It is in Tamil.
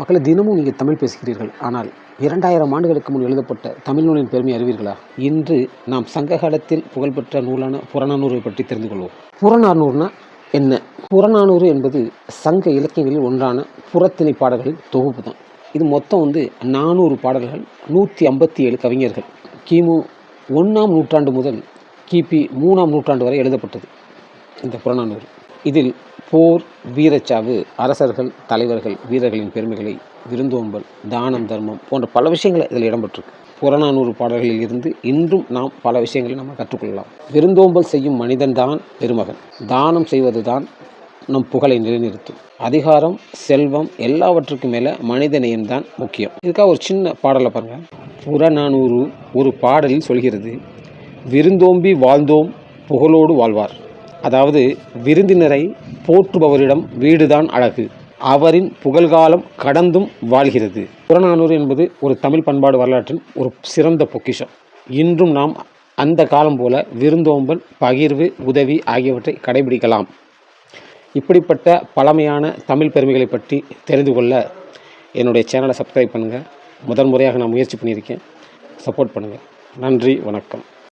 மக்களை தினமும் நீங்கள் தமிழ் பேசுகிறீர்கள். ஆனால் 2000 ஆண்டுகளுக்கு முன் எழுதப்பட்ட தமிழ் நூலின் பெருமை அறிவீர்களா? இன்று நாம் சங்க காலத்தில் புகழ்பெற்ற நூலான புறநானூறு பற்றி தெரிந்து கொள்வோம். புறநானூறுனா என்ன? புறநானூறு என்பது சங்க இலக்கியங்களில் ஒன்றான புறத்திணை பாடல்களின் தொகுப்பு தான். இது மொத்தம் 400 பாடல்கள், 157 கவிஞர்கள். கிமு 1ஆம் நூற்றாண்டு முதல் கிபி 3ஆம் நூற்றாண்டு வரை எழுதப்பட்டது இந்த புறநானூறு. இதில் போர், வீரச்சாவு, அரசர்கள், தலைவர்கள், வீரர்களின் பெருமைகளை, விருந்தோம்பல், தானம், தர்மம் போன்ற பல விஷயங்கள் இதில் இடம்பெற்றிருக்கு. புறநானூறு பாடல்களில் இருந்து இன்றும் நாம் பல விஷயங்களை நம்ம கற்றுக்கொள்ளலாம். விருந்தோம்பல் செய்யும் மனிதன்தான் பெருமகன். தானம் செய்வது தான் நம் புகழை நிலைநிறுத்தும். அதிகாரம், செல்வம் எல்லாவற்றுக்கும் மேலே மனித நேயம்தான் முக்கியம். இதுக்காக ஒரு சின்ன பாடலை பாருங்க. புறநானூறு ஒரு பாடலில் சொல்கிறது, விருந்தோம்பி வாழ்ந்தோம் புகழோடு வாழ்வார். அதாவது விருந்தினரை போற்றுபவரிடம் வீடுதான் அழகு, அவரின் புகழ்காலம் கடந்தும் வாழ்கிறது. புறநானூறு என்பது ஒரு தமிழ் பண்பாடு வரலாற்றின் ஒரு சிறந்த பொக்கிஷம். இன்றும் நாம் அந்த காலம் போல விருந்தோம்பல், பகிர்வு, உதவி ஆகியவற்றை கடைபிடிக்கலாம். இப்படிப்பட்ட பழமையான தமிழ் பெருமைகளை பற்றி தெரிந்து கொள்ள என்னுடைய சேனலை சப்ஸ்கிரைப் பண்ணுங்கள். முதல் முறையாக நான் முயற்சி பண்ணியிருக்கேன். சப்போர்ட் பண்ணுங்கள். நன்றி, வணக்கம்.